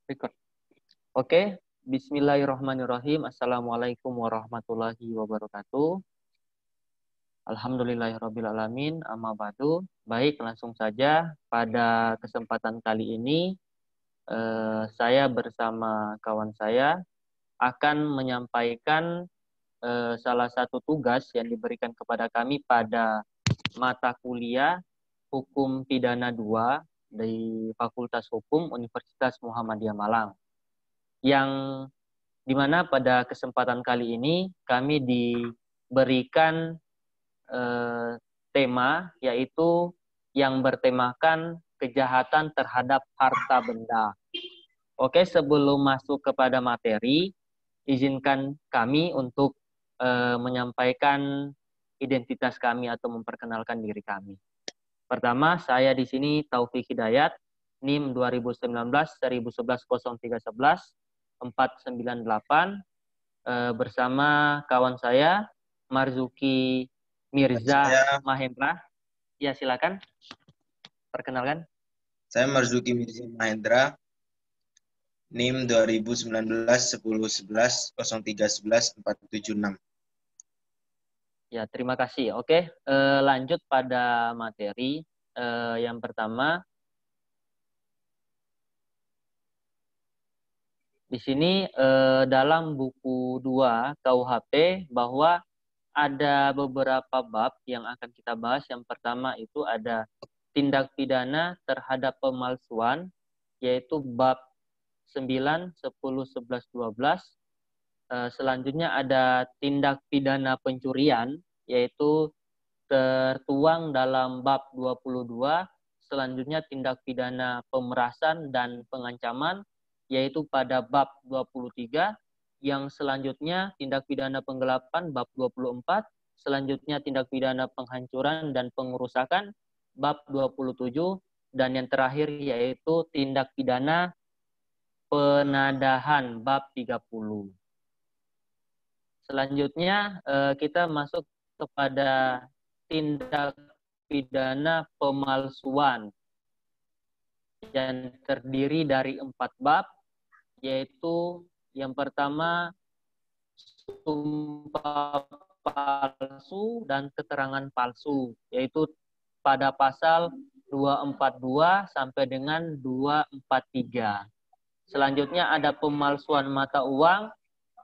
Record. Oke, Bismillahirrahmanirrahim. Assalamualaikum warahmatullahi wabarakatuh. Alhamdulillahirrabbilalamin. Amma ba'du. Baik, langsung saja. Pada kesempatan kali ini, saya bersama kawan saya akan menyampaikan salah satu tugas yang diberikan kepada kami pada mata kuliah Hukum Pidana 2 di Fakultas Hukum Universitas Muhammadiyah Malang. Yang dimana pada kesempatan kali ini kami diberikan tema, yaitu yang bertemakan kejahatan terhadap harta benda. Oke, sebelum masuk kepada materi, izinkan kami untuk menyampaikan identitas kami atau memperkenalkan diri kami. Pertama, saya di sini Taufik Hidayat, NIM 2019-111-011-498, bersama kawan saya Marzuki Mirza Mahendra. Ya, silakan. Perkenalkan. Saya Marzuki Mirza Mahendra, NIM 2019-1011-0311-476. Ya, terima kasih. Oke, lanjut pada materi. Yang pertama, di sini dalam buku 2 KUHP bahwa ada beberapa bab yang akan kita bahas. Yang pertama itu ada tindak pidana terhadap pemalsuan, yaitu bab 9, 10, 11, 12. Selanjutnya ada tindak pidana pencurian, yaitu tertuang dalam bab 22. Selanjutnya tindak pidana pemerasan dan pengancaman, yaitu pada bab 23. Yang selanjutnya tindak pidana penggelapan bab 24. Selanjutnya tindak pidana penghancuran dan pengerusakan bab 27. Dan yang terakhir yaitu tindak pidana penadahan bab 30. Selanjutnya kita masuk kepada tindak pidana pemalsuan yang terdiri dari 4 bab, yaitu yang pertama sumpah palsu dan keterangan palsu, yaitu pada pasal 242 sampai dengan 243. Selanjutnya ada pemalsuan mata uang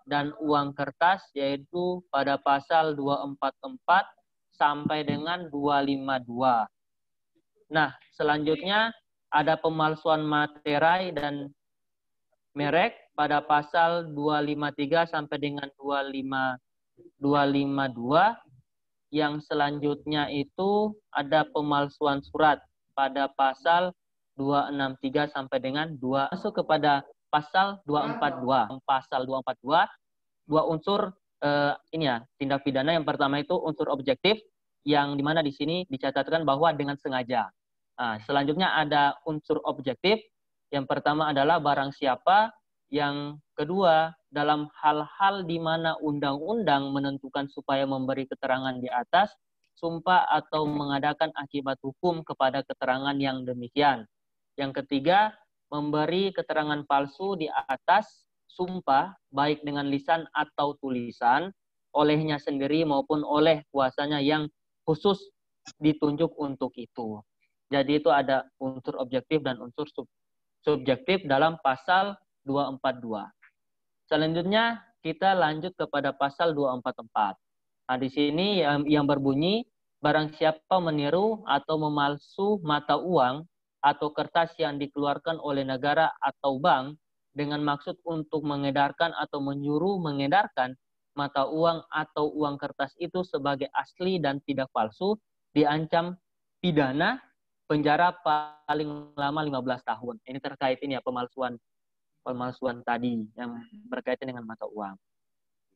dan uang kertas, yaitu pada pasal 244 sampai dengan 252. Nah, selanjutnya ada pemalsuan materai dan merek pada pasal 253 sampai dengan 252. Yang selanjutnya itu ada pemalsuan surat pada pasal 263 sampai dengan 2. Masuk kepada pasal 242. Pasal 242, dua unsur tindak pidana. Yang pertama itu unsur objektif, yang dimana di sini dicatatkan bahwa dengan sengaja. Nah, selanjutnya ada unsur objektif. Yang pertama adalah barang siapa. Yang kedua, dalam hal-hal di mana undang-undang menentukan supaya memberi keterangan di atas, sumpah atau mengadakan akibat hukum kepada keterangan yang demikian. Yang ketiga, memberi keterangan palsu di atas sumpah, baik dengan lisan atau tulisan, olehnya sendiri maupun oleh kuasanya yang khusus ditunjuk untuk itu. Jadi itu ada unsur objektif dan unsur subjektif dalam pasal 242. Selanjutnya kita lanjut kepada pasal 244. Nah, di sini yang berbunyi, barang siapa meniru atau memalsu mata uang atau kertas yang dikeluarkan oleh negara atau bank dengan maksud untuk mengedarkan atau menyuruh mengedarkan mata uang atau uang kertas itu sebagai asli dan tidak palsu, diancam pidana penjara paling lama 15 tahun. Ini terkait ini ya, pemalsuan tadi yang berkaitan dengan mata uang.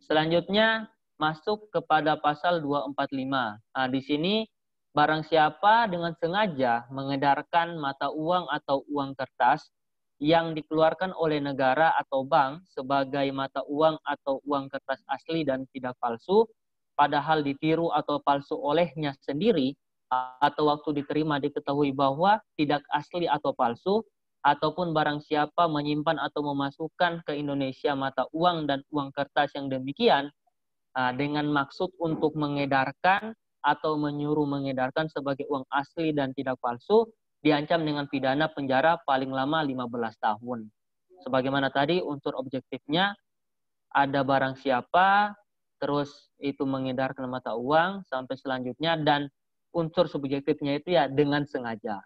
Selanjutnya masuk kepada pasal 245. Nah, di sini barang siapa dengan sengaja mengedarkan mata uang atau uang kertas yang dikeluarkan oleh negara atau bank sebagai mata uang atau uang kertas asli dan tidak palsu, padahal ditiru atau palsu olehnya sendiri, atau waktu diterima diketahui bahwa tidak asli atau palsu, ataupun barang siapa menyimpan atau memasukkan ke Indonesia mata uang dan uang kertas yang demikian dengan maksud untuk mengedarkan atau menyuruh mengedarkan sebagai uang asli dan tidak palsu, diancam dengan pidana penjara paling lama 15 tahun. Sebagaimana tadi unsur objektifnya ada barang siapa, terus itu mengedarkan mata uang sampai selanjutnya, dan unsur subjektifnya itu ya dengan sengaja.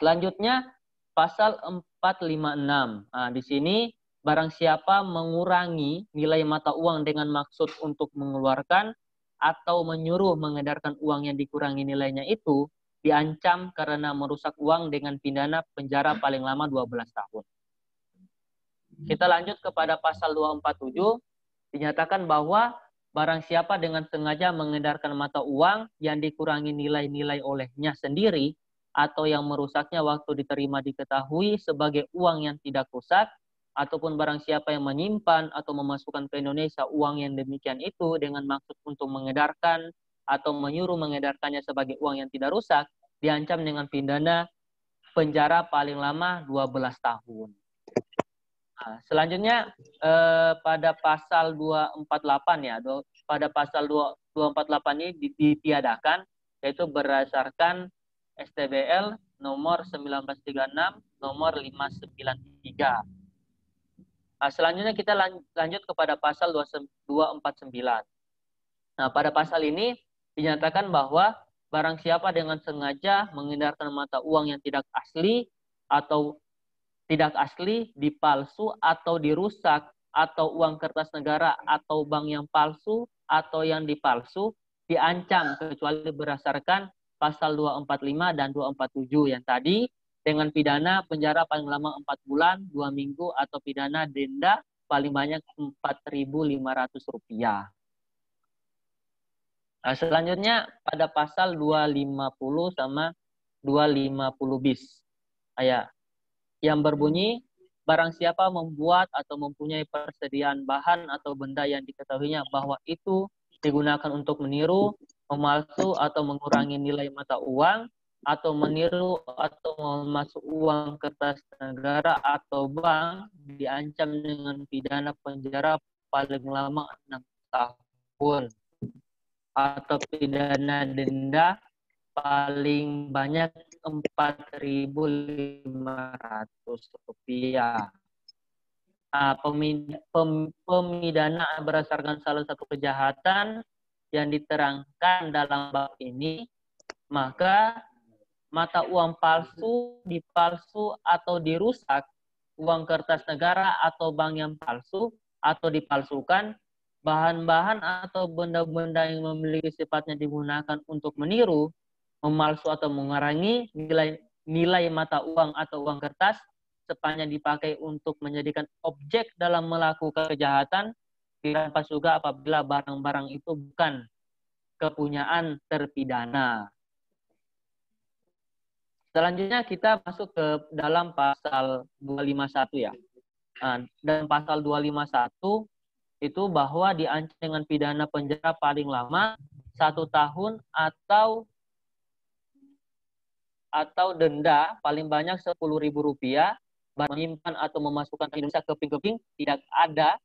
Selanjutnya pasal 456. Nah, di sini barang siapa mengurangi nilai mata uang dengan maksud untuk mengeluarkan atau menyuruh mengedarkan uang yang dikurangi nilainya itu diancam karena merusak uang dengan pidana penjara paling lama 12 tahun. Kita lanjut kepada pasal 247, dinyatakan bahwa barang siapa dengan sengaja mengedarkan mata uang yang dikurangi nilai-nilai olehnya sendiri atau yang merusaknya waktu diterima diketahui sebagai uang yang tidak rusak, ataupun barang siapa yang menyimpan atau memasukkan ke Indonesia uang yang demikian itu dengan maksud untuk mengedarkan atau menyuruh mengedarkannya sebagai uang yang tidak rusak, diancam dengan pidana penjara paling lama 12 tahun. Nah, selanjutnya pada pasal 248 ya, pada pasal 248 ini ditiadakan, yaitu berdasarkan STBL nomor 1936 nomor 593. Nah, selanjutnya kita lanjut kepada pasal 249. Nah, pada pasal ini dinyatakan bahwa barang siapa dengan sengaja mengedarkan mata uang yang tidak asli atau dipalsu atau dirusak, atau uang kertas negara atau bank yang palsu atau yang dipalsu, diancam kecuali berdasarkan pasal 245 dan 247 yang tadi, dengan pidana penjara paling lama 4 bulan, 2 minggu, atau pidana denda paling banyak Rp4.500. Nah, selanjutnya pada pasal 250 sama 250 bis. Yang berbunyi, barang siapa membuat atau mempunyai persediaan bahan atau benda yang diketahuinya bahwa itu digunakan untuk meniru, memalsu atau mengurangi nilai mata uang, atau meniru atau memasuk uang kertas negara atau bank, diancam dengan pidana penjara paling lama 6 tahun atau pidana denda paling banyak Rp4.500. Pemidanaan berdasarkan salah satu kejahatan yang diterangkan dalam bab ini, maka mata uang palsu, dipalsu atau dirusak, uang kertas negara atau bank yang palsu atau dipalsukan, bahan-bahan atau benda-benda yang memiliki sifatnya digunakan untuk meniru, memalsu atau mengurangi nilai mata uang atau uang kertas sepanjang dipakai untuk menjadikan objek dalam melakukan kejahatan, dirampas juga apabila barang-barang itu bukan kepunyaan terpidana. Selanjutnya kita masuk ke dalam pasal 251 ya. Nah, dan pasal 251 itu bahwa diancam dengan pidana penjara paling lama 1 tahun atau denda paling banyak Rp10.000, menyimpan atau memasukkan ke Indonesia keping-keping tidak ada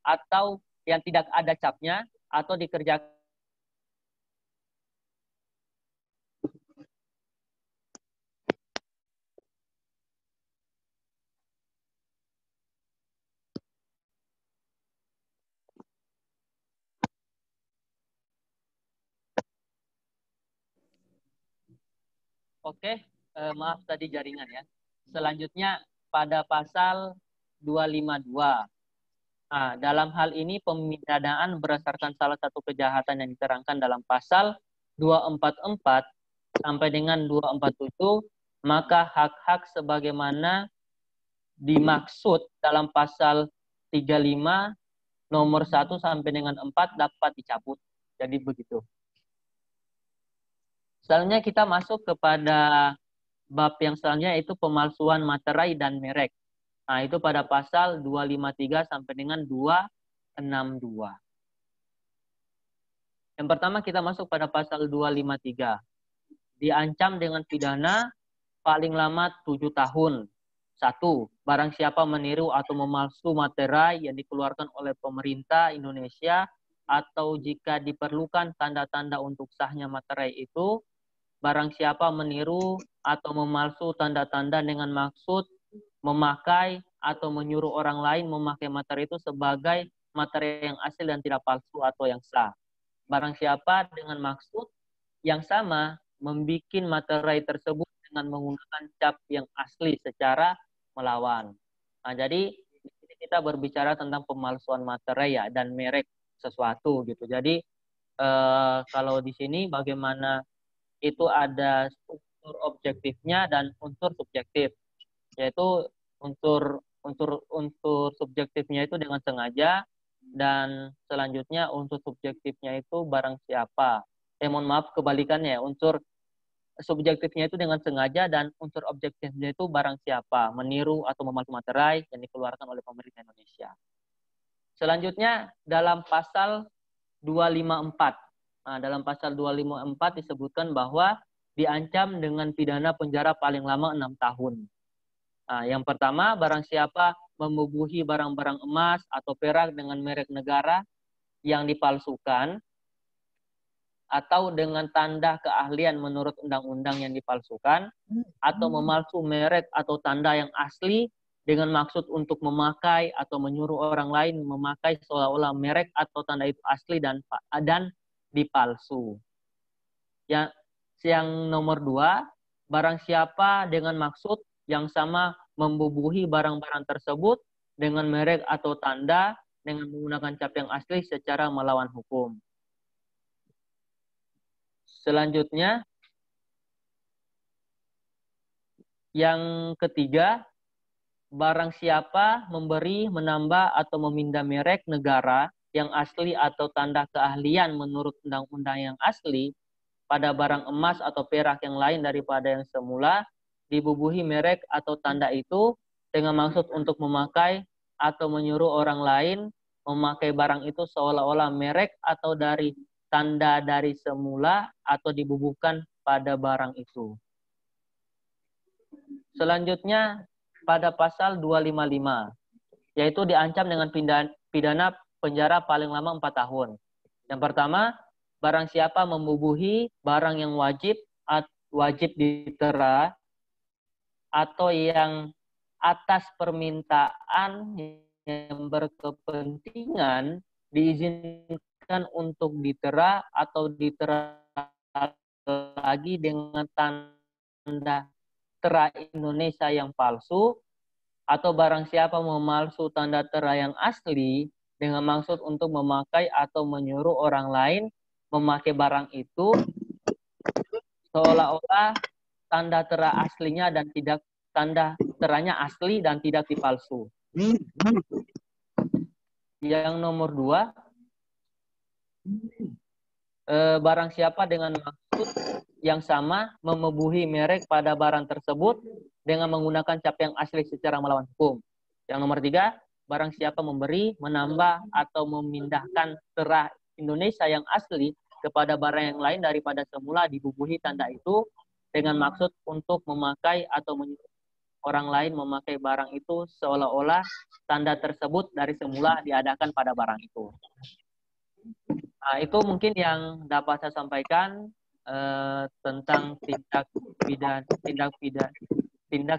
atau yang tidak ada capnya atau dikerjakan maaf tadi jaringan ya. Selanjutnya pada pasal 252. Nah, dalam hal ini pemidanaan berdasarkan salah satu kejahatan yang diterangkan dalam pasal 244 sampai dengan 247, maka hak-hak sebagaimana dimaksud dalam pasal 35 nomor 1 sampai dengan 4 dapat dicabut. Jadi begitu. Selanjutnya kita masuk kepada bab yang selanjutnya, yaitu pemalsuan materai dan merek. Nah, itu pada pasal 253 sampai dengan 262. Yang pertama kita masuk pada pasal 253. Diancam dengan pidana paling lama 7 tahun Satu, barang siapa meniru atau memalsu materai yang dikeluarkan oleh pemerintah Indonesia atau jika diperlukan tanda-tanda untuk sahnya materai itu, barang siapa meniru atau memalsu tanda-tanda dengan maksud memakai atau menyuruh orang lain memakai materi itu sebagai materi yang asli dan tidak palsu atau yang sah. Barang siapa dengan maksud yang sama membuat materai tersebut dengan menggunakan cap yang asli secara melawan. Nah, jadi kita berbicara tentang pemalsuan materai ya dan merek sesuatu gitu. Jadi kalau di sini bagaimana itu ada unsur objektifnya dan unsur subjektif, yaitu unsur subjektifnya itu dengan sengaja dan selanjutnya unsur subjektifnya itu barang siapa. Mohon maaf kebalikannya ya, unsur subjektifnya itu dengan sengaja dan unsur objektifnya itu barang siapa, meniru atau memalsu materai yang dikeluarkan oleh pemerintah Indonesia. Selanjutnya dalam pasal 254. Nah, dalam pasal 254 disebutkan bahwa diancam dengan pidana penjara paling lama 6 tahun. Nah, yang pertama, barang siapa membubuhi barang-barang emas atau perak dengan merek negara yang dipalsukan atau dengan tanda keahlian menurut undang-undang yang dipalsukan, atau memalsu merek atau tanda yang asli dengan maksud untuk memakai atau menyuruh orang lain memakai seolah-olah merek atau tanda itu asli dan dipalsu. Yang nomor 2, barang siapa dengan maksud yang sama membubuhi barang-barang tersebut dengan merek atau tanda dengan menggunakan cap yang asli secara melawan hukum. Selanjutnya, yang ketiga, barang siapa memberi, menambah, atau memindah merek negara yang asli atau tanda keahlian menurut undang-undang yang asli pada barang emas atau perak yang lain daripada yang semula, dibubuhi merek atau tanda itu dengan maksud untuk memakai atau menyuruh orang lain memakai barang itu seolah-olah merek atau dari tanda dari semula atau dibubuhkan pada barang itu. Selanjutnya pada pasal 255, yaitu diancam dengan pidana penjara paling lama 4 tahun. Yang pertama, barang siapa membubuhi barang yang wajib ditera atau yang atas permintaan yang berkepentingan diizinkan untuk ditera atau ditera lagi dengan tanda tera Indonesia yang palsu, atau barang siapa memalsu tanda tera yang asli dengan maksud untuk memakai atau menyuruh orang lain memakai barang itu seolah-olah tanda tera aslinya dan tidak tanda teranya asli dan tidak dipalsu. Yang nomor 2, barang siapa dengan maksud yang sama memebuhi merek pada barang tersebut dengan menggunakan cap yang asli secara melawan hukum. Yang nomor 3, barang siapa memberi, menambah, atau memindahkan tera Indonesia yang asli kepada barang yang lain daripada semula dibubuhi tanda itu dengan maksud untuk memakai atau menyuruh orang lain memakai barang itu seolah-olah tanda tersebut dari semula diadakan pada barang itu. Nah, itu mungkin yang dapat saya sampaikan tentang tindak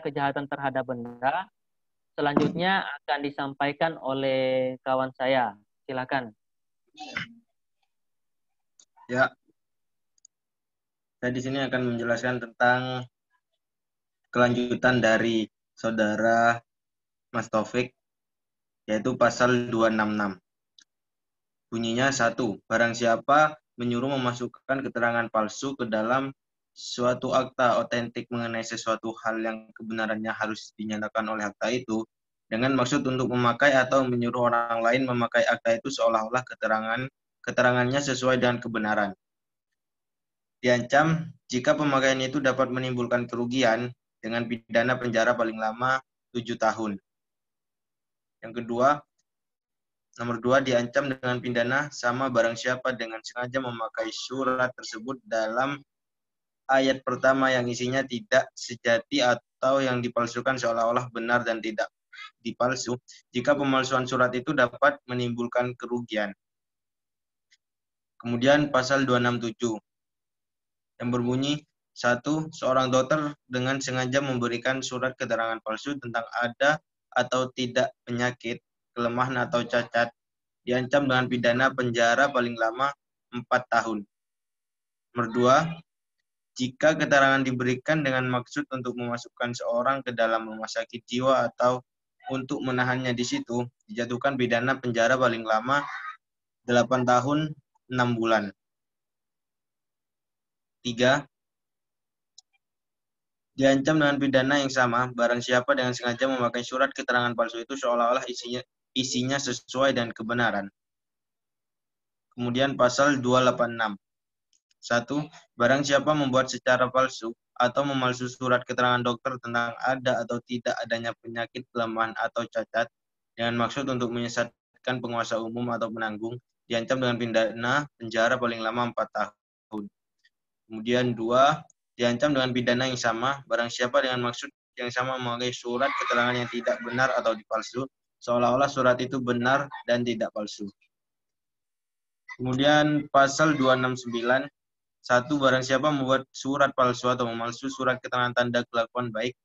kejahatan terhadap benda. Selanjutnya akan disampaikan oleh kawan saya. Silakan. Ya, saya di sini akan menjelaskan tentang kelanjutan dari saudara Mas Taufik, yaitu pasal 266. Bunyinya 1. Barang siapa menyuruh memasukkan keterangan palsu ke dalam suatu akta otentik mengenai sesuatu hal yang kebenarannya harus dinyatakan oleh akta itu, dengan maksud untuk memakai atau menyuruh orang lain memakai akta itu seolah-olah keterangannya sesuai dengan kebenaran, diancam jika pemakaian itu dapat menimbulkan kerugian dengan pidana penjara paling lama 7 tahun. Yang kedua, nomor 2, diancam dengan pidana sama barang siapa dengan sengaja memakai surat tersebut dalam ayat pertama yang isinya tidak sejati atau yang dipalsukan seolah-olah benar dan tidak dipalsu, jika pemalsuan surat itu dapat menimbulkan kerugian. Kemudian pasal 267 yang berbunyi 1. Seorang dokter dengan sengaja memberikan surat keterangan palsu tentang ada atau tidak penyakit, kelemahan atau cacat, diancam dengan pidana penjara paling lama 4 tahun. Nomor 2. Jika keterangan diberikan dengan maksud untuk memasukkan seorang ke dalam rumah sakit jiwa atau untuk menahannya di situ, dijatuhkan pidana penjara paling lama 8 tahun 6 bulan. 3. Diancam dengan pidana yang sama barang siapa dengan sengaja memakai surat keterangan palsu itu seolah-olah isinya sesuai dengan kebenaran. Kemudian pasal 286. 1. Barang siapa membuat secara palsu atau memalsu surat keterangan dokter tentang ada atau tidak adanya penyakit, kelemahan, atau cacat dengan maksud untuk menyesatkan penguasa umum atau penanggung, diancam dengan pidana penjara paling lama 4 tahun. Kemudian 2. Diancam dengan pidana yang sama barang siapa dengan maksud yang sama memakai surat keterangan yang tidak benar atau dipalsu, seolah-olah surat itu benar dan tidak palsu. Kemudian pasal 269. 1. Barang siapa membuat surat palsu atau memalsu surat keterangan tanda kelakuan baik,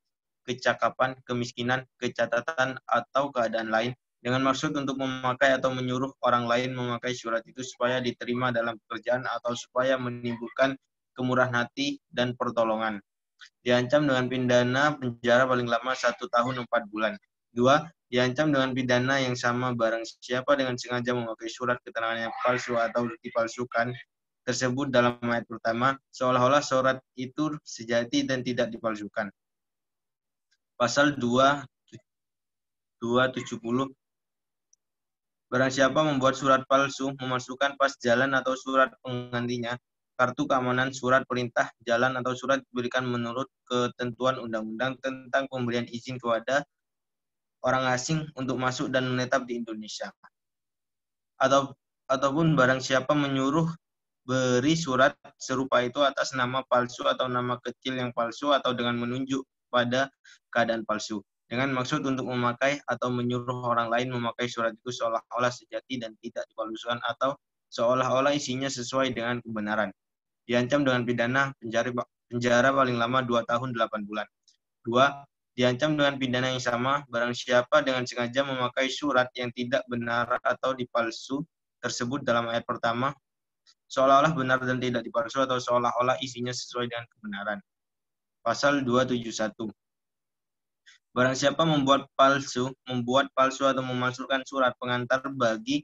kecakapan, kemiskinan, kecatatan, atau keadaan lain dengan maksud untuk memakai atau menyuruh orang lain memakai surat itu supaya diterima dalam pekerjaan atau supaya menimbulkan kemurahan hati dan pertolongan, diancam dengan pidana penjara paling lama 1 tahun 4 bulan. 2. Diancam dengan pidana yang sama barang siapa dengan sengaja memakai surat keterangan yang palsu atau dipalsukan tersebut dalam ayat pertama, seolah-olah surat itu sejati dan tidak dipalsukan. Pasal 270. Barang siapa membuat surat palsu, memasukkan pas jalan atau surat penggantinya, kartu keamanan, surat perintah jalan atau surat diberikan menurut ketentuan undang-undang tentang pemberian izin kepada orang asing untuk masuk dan menetap di Indonesia. Ataupun barang siapa menyuruh beri surat serupa itu atas nama palsu atau nama kecil yang palsu atau dengan menunjuk pada keadaan palsu, dengan maksud untuk memakai atau menyuruh orang lain memakai surat itu seolah-olah sejati dan tidak dipalsukan atau seolah-olah isinya sesuai dengan kebenaran, diancam dengan pidana penjara paling lama 2 tahun 8 bulan. 2. Diancam dengan pidana yang sama barang siapa dengan sengaja memakai surat yang tidak benar atau dipalsu tersebut dalam ayat pertama, seolah-olah benar dan tidak dipalsu atau seolah-olah isinya sesuai dengan kebenaran. Pasal 271. Barang siapa membuat palsu atau memalsukan surat pengantar bagi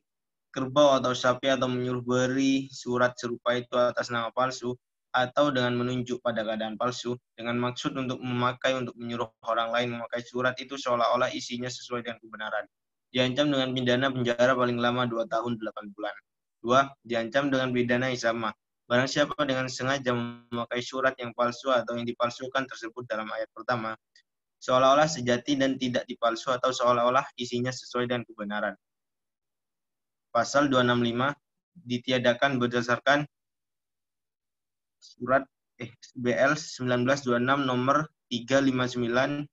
kerbau atau sapi atau menyuruh beri surat serupa itu atas nama palsu atau dengan menunjuk pada keadaan palsu dengan maksud untuk memakai untuk menyuruh orang lain memakai surat itu seolah-olah isinya sesuai dengan kebenaran, diancam dengan pidana penjara paling lama 2 tahun 8 bulan. 2. Diancam dengan pidana yang sama barang siapa dengan sengaja memakai surat yang palsu atau yang dipalsukan tersebut dalam ayat pertama, seolah-olah sejati dan tidak dipalsu atau seolah-olah isinya sesuai dengan kebenaran. Pasal 265 ditiadakan berdasarkan surat BL 1926 nomor 359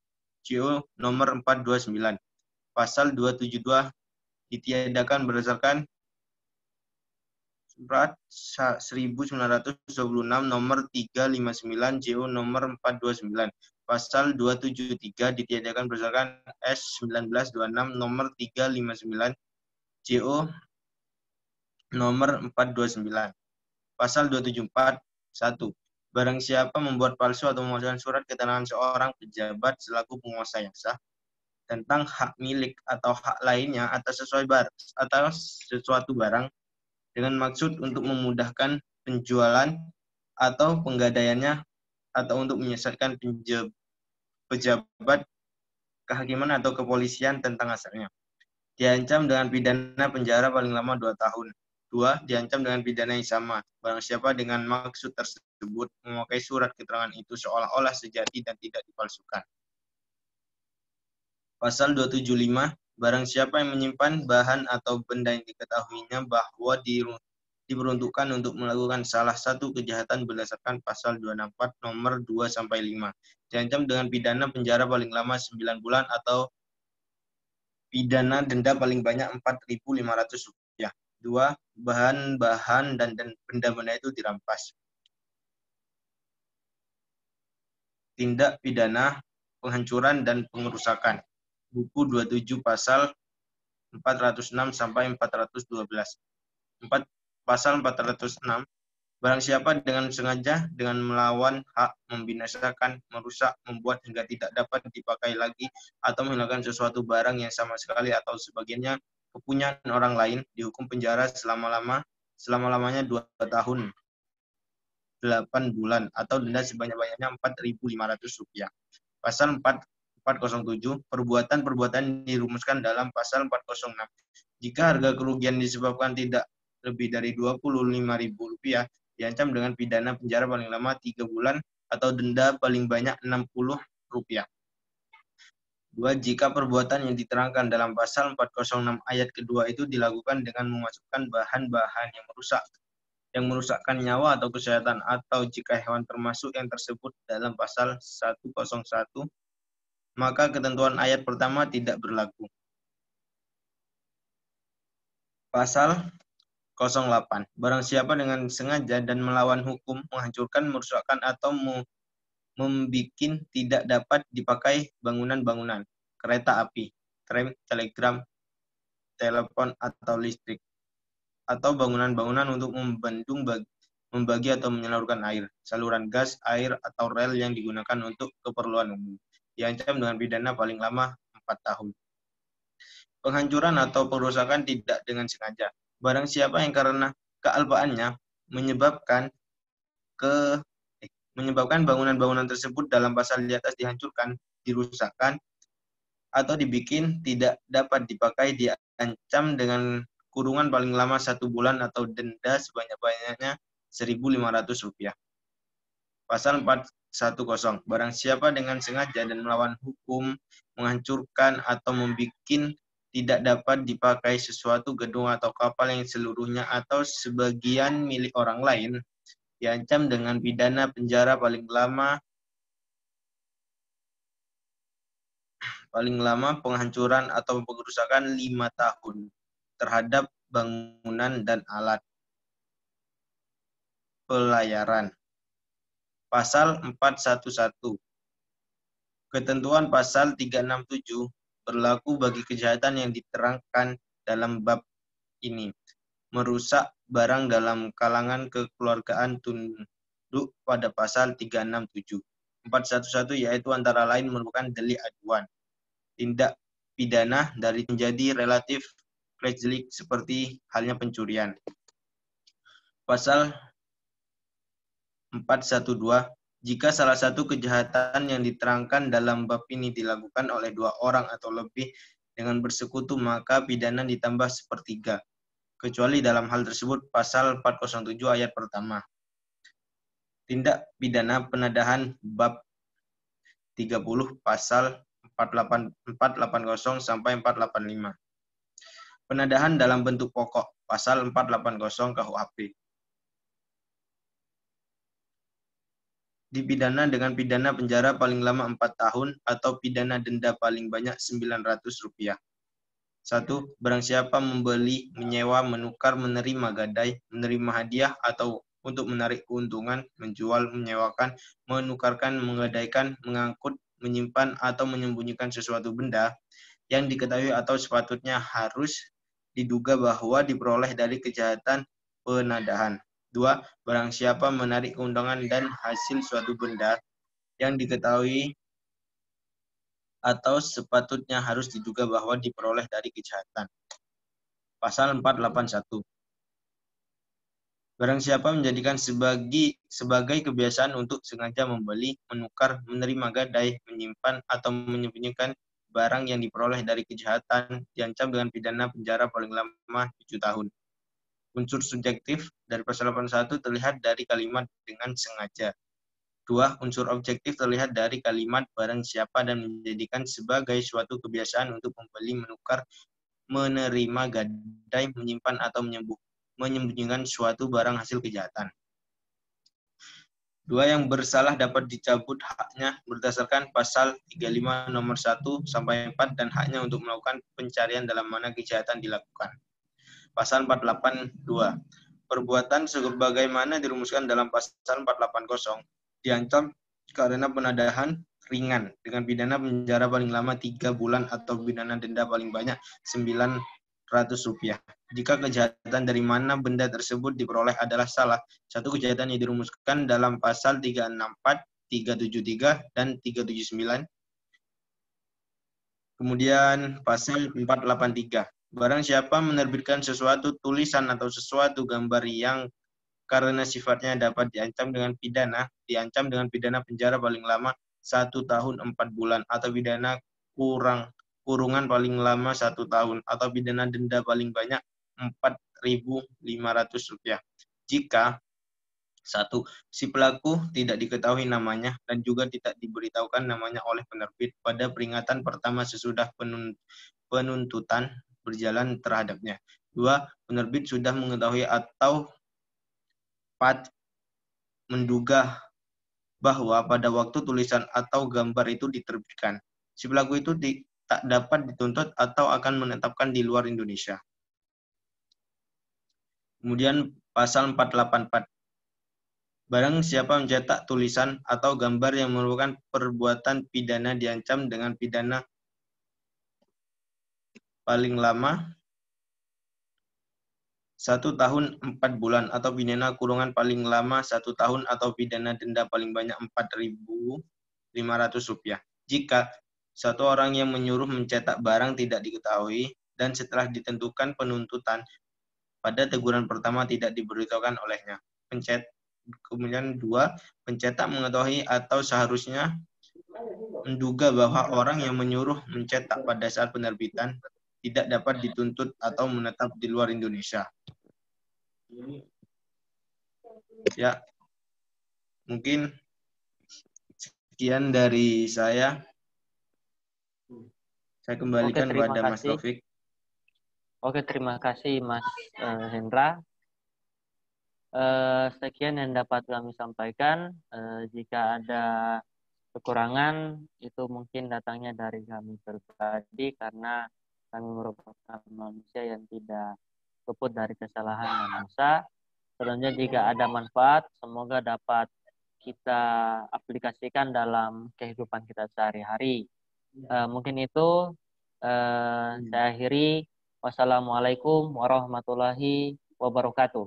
CO nomor 429. Pasal 272 ditiadakan berdasarkan surat 1926 nomor 359 CO nomor 429. Pasal 273 ditiadakan berdasarkan S 1926 nomor 359 CO nomor 429. Pasal 274 1. Barang siapa membuat palsu atau memalsukan surat keterangan seorang pejabat selaku penguasa yang sah tentang hak milik atau hak lainnya atas sesuatu barang dengan maksud untuk memudahkan penjualan atau penggadaiannya atau untuk menyesatkan pejabat kehakiman atau kepolisian tentang asalnya, diancam dengan pidana penjara paling lama 2 tahun. 2. Diancam dengan pidana yang sama barang siapa dengan maksud tersebut memakai surat keterangan itu seolah-olah sejati dan tidak dipalsukan. Pasal 275. Barang siapa yang menyimpan bahan atau benda yang diketahuinya bahwa diperuntukkan untuk melakukan salah satu kejahatan berdasarkan pasal 264 nomor 2-5. Diancam dengan pidana penjara paling lama 9 bulan atau pidana denda paling banyak Rp4.500. 2. Bahan-bahan dan benda-benda itu dirampas. Tindak pidana penghancuran dan pengerusakan. Buku 27 pasal 406 sampai 412. 4. Pasal 406. Barang siapa dengan sengaja dengan melawan hak, membinasakan, merusak, membuat hingga tidak dapat dipakai lagi atau menghilangkan sesuatu barang yang sama sekali atau sebagiannya kepunyaan orang lain, dihukum penjara selama-lamanya 2 tahun 8 bulan atau denda sebanyak-banyaknya Rp4.500. Pasal 407, perbuatan-perbuatan dirumuskan dalam pasal 406. Jika harga kerugian disebabkan tidak lebih dari Rp25.000, diancam dengan pidana penjara paling lama 3 bulan atau denda paling banyak Rp60. 2. Jika perbuatan yang diterangkan dalam pasal 406 ayat kedua itu dilakukan dengan memasukkan bahan-bahan yang merusakkan nyawa atau kesehatan, atau jika hewan termasuk yang tersebut dalam pasal 101, maka ketentuan ayat pertama tidak berlaku. Pasal 08. Barang siapa dengan sengaja dan melawan hukum, menghancurkan, merusakkan, atau membikin tidak dapat dipakai bangunan-bangunan, kereta api, tram, telegram, telepon, atau listrik, atau bangunan-bangunan untuk membagi atau menyalurkan air, saluran gas, air, atau rel yang digunakan untuk keperluan umum, diancam dengan pidana paling lama 4 tahun. Penghancuran atau perusakan tidak dengan sengaja. Barang siapa yang karena kealpaannya menyebabkan bangunan-bangunan tersebut dalam pasal di atas dihancurkan, dirusakkan, atau dibikin tidak dapat dipakai, diancam dengan kurungan paling lama 1 bulan atau denda sebanyak-banyaknya Rp1.500. Pasal 410. Barang siapa dengan sengaja dan melawan hukum, menghancurkan atau membuat tidak dapat dipakai sesuatu gedung atau kapal yang seluruhnya atau sebagian milik orang lain, diancam dengan pidana penjara paling lama penghancuran atau pengerusakan 5 tahun terhadap bangunan dan alat pelayaran. Pasal 411. Ketentuan pasal 367 berlaku bagi kejahatan yang diterangkan dalam bab ini. Merusak barang dalam kalangan kekeluargaan tunduk pada pasal 367. 411 yaitu antara lain merupakan delik aduan. Tindak pidana dari menjadi relatif kecil seperti halnya pencurian. Pasal 412. Jika salah satu kejahatan yang diterangkan dalam bab ini dilakukan oleh 2 orang atau lebih dengan bersekutu, maka pidana ditambah 1/3, kecuali dalam hal tersebut pasal 407 ayat pertama. Tindak pidana penadahan bab 30 pasal 480 sampai 485. Penadahan dalam bentuk pokok pasal 480 KUHP. Dipidana dengan pidana penjara paling lama 4 tahun atau pidana denda paling banyak Rp900. 1. Barang siapa membeli, menyewa, menukar, menerima gadai, menerima hadiah, atau untuk menarik keuntungan, menjual, menyewakan, menukarkan, menggadaikan, mengangkut, menyimpan, atau menyembunyikan sesuatu benda yang diketahui atau sepatutnya harus diduga bahwa diperoleh dari kejahatan penadahan. 2. Barang siapa menarik keuntungan dan hasil suatu benda yang diketahui atau sepatutnya harus diduga bahwa diperoleh dari kejahatan. Pasal 481. Barang siapa menjadikan sebagai kebiasaan untuk sengaja membeli, menukar, menerima gadai, menyimpan, atau menyembunyikan barang yang diperoleh dari kejahatan, diancam dengan pidana penjara paling lama 7 tahun. Unsur subjektif dari pasal 81 terlihat dari kalimat dengan sengaja. 2. Unsur objektif terlihat dari kalimat barang siapa dan menjadikan sebagai suatu kebiasaan untuk membeli, menukar, menerima gadai, menyimpan, atau menyembunyikan suatu barang hasil kejahatan. 2. Yang bersalah dapat dicabut haknya berdasarkan pasal 35 nomor 1 sampai 4 dan haknya untuk melakukan pencarian dalam mana kejahatan dilakukan. Pasal 482. Perbuatan sebagaimana dirumuskan dalam pasal 480 diancam karena penadahan ringan dengan pidana penjara paling lama 3 bulan atau pidana denda paling banyak Rp900. Jika kejahatan dari mana benda tersebut diperoleh adalah salah satu kejahatan yang dirumuskan dalam pasal 364, 373, dan 379. Kemudian pasal 483. Barang siapa menerbitkan sesuatu tulisan atau sesuatu gambar yang karena sifatnya dapat diancam dengan pidana penjara paling lama 1 tahun 4 bulan atau pidana kurungan paling lama 1 tahun atau pidana denda paling banyak Rp4.500. Jika 1. Si pelaku tidak diketahui namanya dan juga tidak diberitahukan namanya oleh penerbit pada peringatan pertama sesudah penuntutan berjalan terhadapnya. 2. Penerbit sudah mengetahui atau menduga bahwa pada waktu tulisan atau gambar itu diterbitkan, si pelaku itu tak dapat dituntut atau akan menetapkan di luar Indonesia. Kemudian pasal 484. Barang siapa mencetak tulisan atau gambar yang merupakan perbuatan pidana diancam dengan pidana paling lama 1 tahun 4 bulan atau pidana kurungan paling lama 1 tahun atau pidana denda paling banyak Rp4.500. Jika satu orang yang menyuruh mencetak barang tidak diketahui dan setelah ditentukan penuntutan pada teguran pertama tidak diberitahukan olehnya. Kemudian 2, pencetak mengetahui atau seharusnya menduga bahwa orang yang menyuruh mencetak pada saat penerbitan tidak dapat dituntut atau menetap di luar Indonesia. Ya, mungkin sekian dari saya. Saya kembalikan kepada Mas Taufik. Oke, terima kasih Mas Hendra. Sekian yang dapat kami sampaikan. Jika ada kekurangan, itu mungkin datangnya dari kami pribadi karena kami merupakan manusia yang tidak luput dari kesalahan dan dosa. Selanjutnya jika ada manfaat, semoga dapat kita aplikasikan dalam kehidupan kita sehari-hari. Mungkin itu saya akhiri. Wassalamualaikum warahmatullahi wabarakatuh.